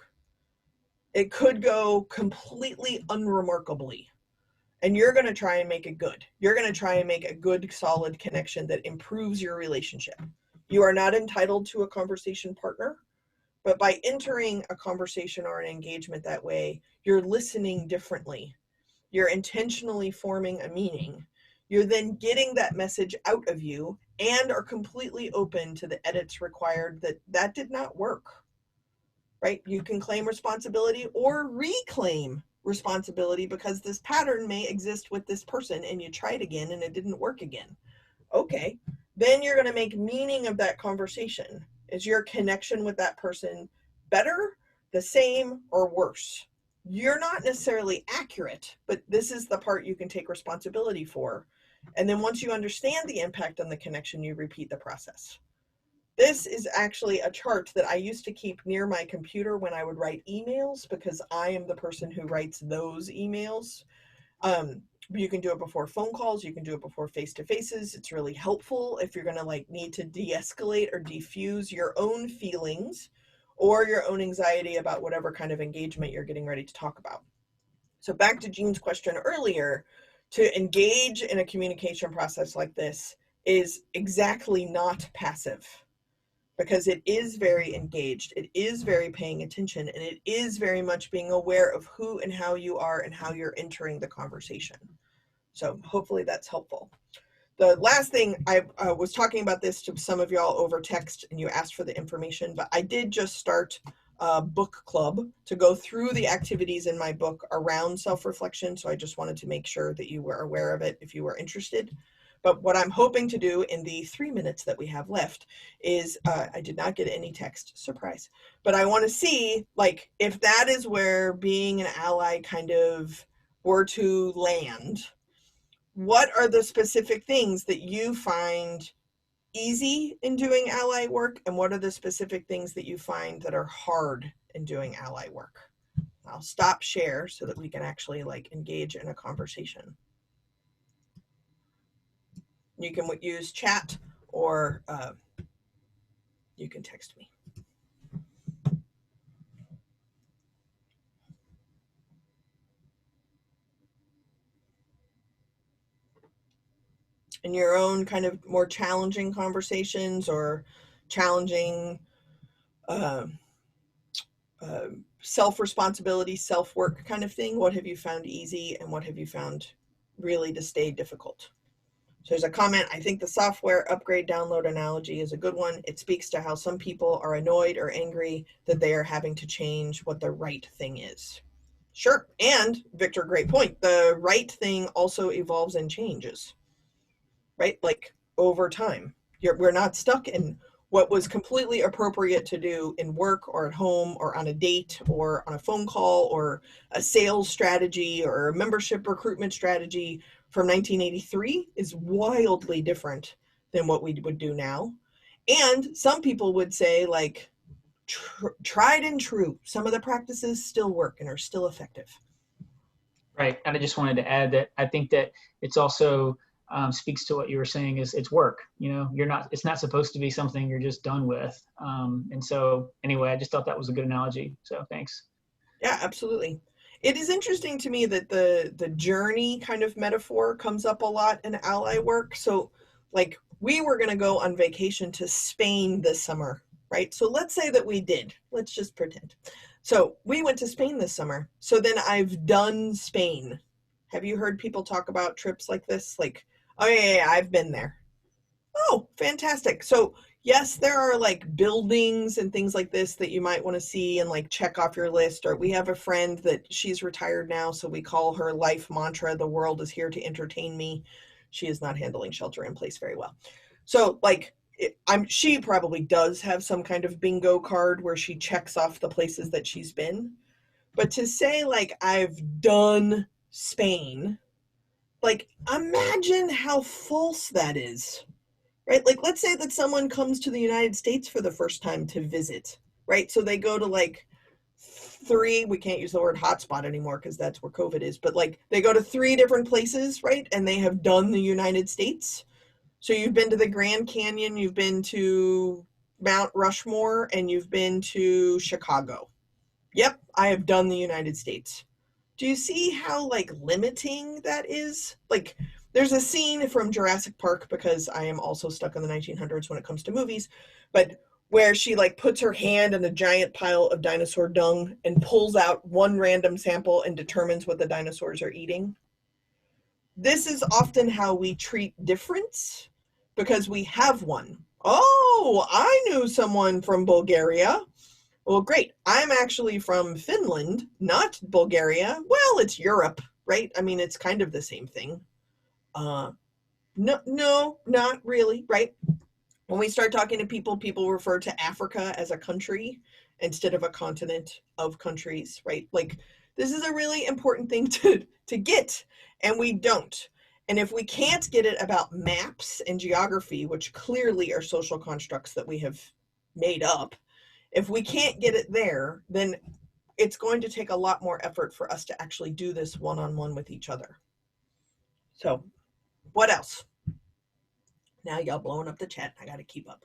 It could go completely unremarkably. And you're going to try and make it good. You're going to try and make a good, solid connection that improves your relationship. You are not entitled to a conversation partner, but by entering a conversation or an engagement that way, you're listening differently. You're intentionally forming a meaning. You're then getting that message out of you and are completely open to the edits required that did not work, right? You can claim responsibility or reclaim responsibility because this pattern may exist with this person and you tried again and it didn't work again. Okay, then you're going to make meaning of that conversation. Is your connection with that person better, the same, or worse? You're not necessarily accurate, but this is the part you can take responsibility for. And then once you understand the impact on the connection, you repeat the process. This is actually a chart that I used to keep near my computer when I would write emails, because I am the person who writes those emails. You can do it before phone calls. You can do it before face-to-faces. It's really helpful if you're going to like need to de-escalate or defuse your own feelings or your own anxiety about whatever kind of engagement you're getting ready to talk about. So back to Jean's question earlier, to engage in a communication process like this is exactly not passive, because it is very engaged, it is very paying attention, and it is very much being aware of who and how you are and how you're entering the conversation. So hopefully that's helpful. The last thing, I was talking about this to some of y'all over text and you asked for the information, but I did just start a book club to go through the activities in my book around self-reflection. So I just wanted to make sure that you were aware of it if you were interested. But what I'm hoping to do in the 3 minutes that we have left is, I did not get any text, surprise, but I want to see, like, if that is where being an ally kind of were to land, what are the specific things that you find easy in doing ally work, and what are the specific things that you find that are hard in doing ally work? I'll stop share so that we can actually like engage in a conversation. You can use chat or you can text me. In your own kind of more challenging conversations or challenging self-responsibility, self-work kind of thing, what have you found easy and what have you found really to stay difficult? So there's a comment, I think the software upgrade download analogy is a good one. It speaks to how some people are annoyed or angry that they are having to change what the right thing is. Sure, and Victor, great point. The right thing also evolves and changes, right? Like over time. We're not stuck in what was completely appropriate to do in work or at home or on a date or on a phone call or a sales strategy or a membership recruitment strategy from 1983 is wildly different than what we would do now. And some people would say, like, tried and true, some of the practices still work and are still effective. Right. And I just wanted to add that I think that it's also speaks to what you were saying is it's work. You know, it's not supposed to be something you're just done with. And so anyway, I just thought that was a good analogy. So thanks. Yeah, absolutely. It is interesting to me that the journey kind of metaphor comes up a lot in ally work. So, like, we were going to go on vacation to Spain this summer, right? So let's say that we did. Let's just pretend. So we went to Spain this summer. So then I've done Spain. Have you heard people talk about trips like this? Like, oh yeah, I've been there. Oh, fantastic. So, yes, there are like buildings and things like this that you might want to see and like check off your list. Or we have a friend that she's retired now, so we call her life mantra, the world is here to entertain me. She is not handling shelter in place very well. So, like, she probably does have some kind of bingo card where she checks off the places that she's been. But to say, like, I've done Spain, like, imagine how false that is, right? Like, let's say that someone comes to the United States for the first time to visit, right? So they go to like three, we can't use the word hotspot anymore because that's where COVID is, but like they go to three different places, right? And they have done the United States. So you've been to the Grand Canyon, you've been to Mount Rushmore, and you've been to Chicago. Yep, I have done the United States. Do you see how like limiting that is? Like, there's a scene from Jurassic Park, because I am also stuck in the 1900s when it comes to movies, but where she like puts her hand in a giant pile of dinosaur dung and pulls out one random sample and determines what the dinosaurs are eating. This is often how we treat difference because we have one. Oh, I knew someone from Bulgaria. Well, great. I'm actually from Finland, not Bulgaria. Well, it's Europe, right? I mean, it's kind of the same thing. Uh, no, not really, right? When we start talking to people, people refer to Africa as a country instead of a continent of countries, right? Like, this is a really important thing to get, and we don't. And if we can't get it about maps and geography, which clearly are social constructs that we have made up, if we can't get it there, then it's going to take a lot more effort for us to actually do this one-on-one with each other. So, what else? Now y'all blowing up the chat. I got to keep up.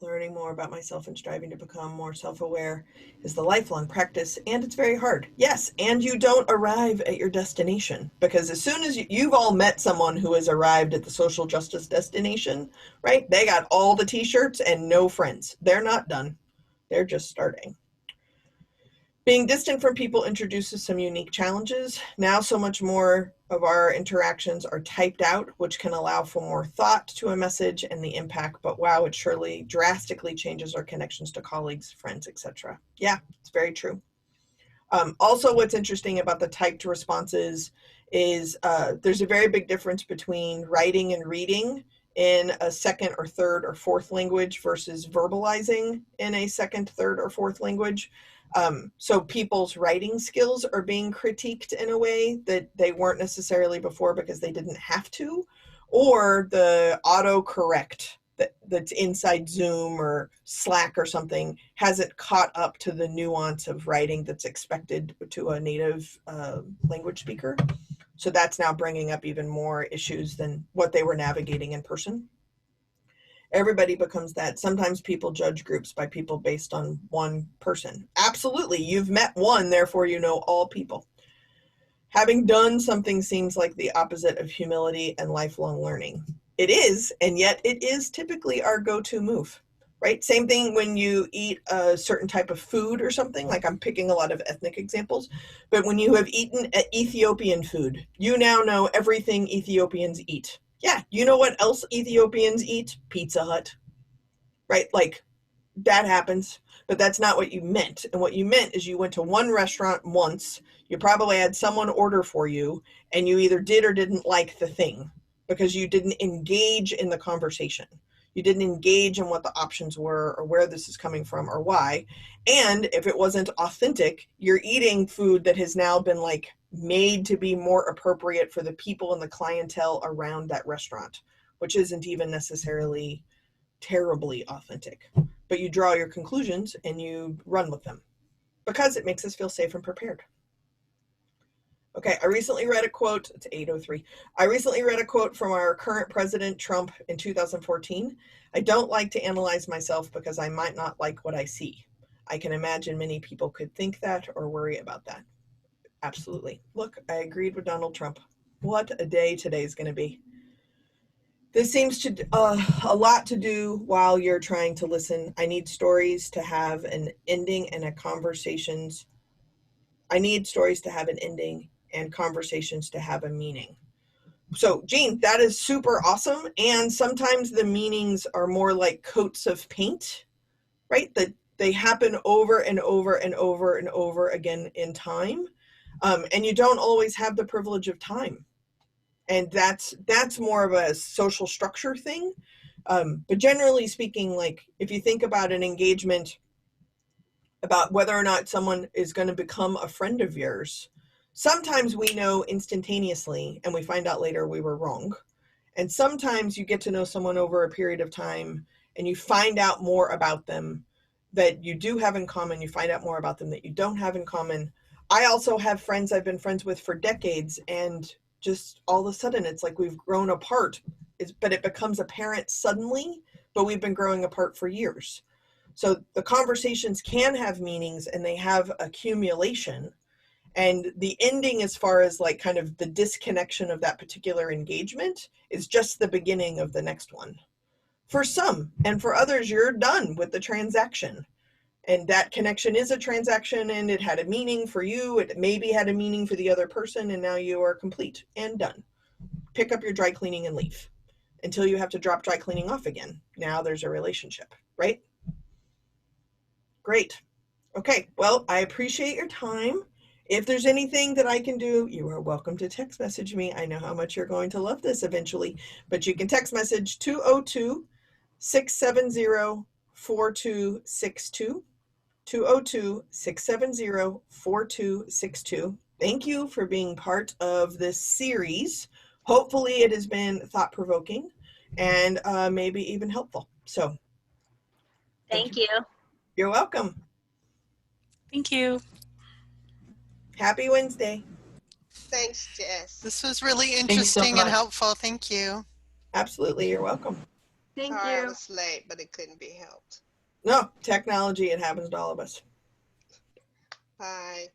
Learning more about myself and striving to become more self-aware is the lifelong practice, and it's very hard. Yes, and you don't arrive at your destination, because as soon as you've all met someone who has arrived at the social justice destination, right? They got all the t-shirts and no friends. They're not done. They're just starting. Being distant from people introduces some unique challenges. Now, so much more of our interactions are typed out, which can allow for more thought to a message and the impact, but wow, it surely drastically changes our connections to colleagues, friends, etc. Yeah, it's very true. Also, what's interesting about the typed responses is there's a very big difference between writing and reading in a second or third or fourth language versus verbalizing in a second, third, or fourth language. So people's writing skills are being critiqued in a way that they weren't necessarily before because they didn't have to, or the autocorrect that's inside Zoom or Slack or something hasn't caught up to the nuance of writing that's expected to a native language speaker. So that's now bringing up even more issues than what they were navigating in person. Everybody becomes that. Sometimes people judge groups by people based on one person. Absolutely. You've met one, therefore you know all people. Having done something seems like the opposite of humility and lifelong learning. It is, and yet it is typically our go-to move, right? Same thing when you eat a certain type of food or something, like I'm picking a lot of ethnic examples, but when you have eaten Ethiopian food, you now know everything Ethiopians eat. Yeah, you know what else Ethiopians eat? Pizza Hut, right? Like, that happens, but that's not what you meant. And what you meant is you went to one restaurant once, you probably had someone order for you, and you either did or didn't like the thing because you didn't engage in the conversation. You didn't engage in what the options were or where this is coming from or why. And if it wasn't authentic, you're eating food that has now been like made to be more appropriate for the people and the clientele around that restaurant, which isn't even necessarily terribly authentic. But you draw your conclusions and you run with them. because it makes us feel safe and prepared. Okay, I recently read a quote, it's 8:03. I recently read a quote from our current president, Trump, in 2014. I don't like to analyze myself because I might not like what I see. I can imagine many people could think that or worry about that. Absolutely. Look, I agreed with Donald Trump. What a day today is going to be. This seems to a lot to do while you're trying to listen. I need stories to have an ending and a conversations. I need stories to have an ending and conversations to have a meaning. So, Jean, that is super awesome. And sometimes the meanings are more like coats of paint, right? That they happen over and over and over and over again in time. And you don't always have the privilege of time. And that's more of a social structure thing. But generally speaking, like if you think about an engagement, about whether or not someone is going to become a friend of yours, sometimes we know instantaneously and we find out later we were wrong. And sometimes you get to know someone over a period of time and you find out more about them that you do have in common. You find out more about them that you don't have in common. I also have friends I've been friends with for decades, and just all of a sudden it's like we've grown apart, but it becomes apparent suddenly, but we've been growing apart for years. So the conversations can have meanings and they have accumulation. And the ending, as far as like kind of the disconnection of that particular engagement, is just the beginning of the next one. For some, and for others, you're done with the transaction. And that connection is a transaction and it had a meaning for you. It maybe had a meaning for the other person, and now you are complete and done. Pick up your dry cleaning and leave until you have to drop dry cleaning off again. Now there's a relationship, right? Great. Okay, well, I appreciate your time. If there's anything that I can do, you are welcome to text message me. I know how much you're going to love this eventually, but you can text message 202-670-4262. 202-670-4262. Thank you for being part of this series. Hopefully it has been thought-provoking and maybe even helpful. So Thank you. You're welcome. Thank you. Happy Wednesday. Thanks, Jess. This was really you so interesting and much. helpful. Thank you. Absolutely, you're welcome. Thank Sorry I you. was late, but it couldn't be helped. No, technology, it happens to all of us. Bye.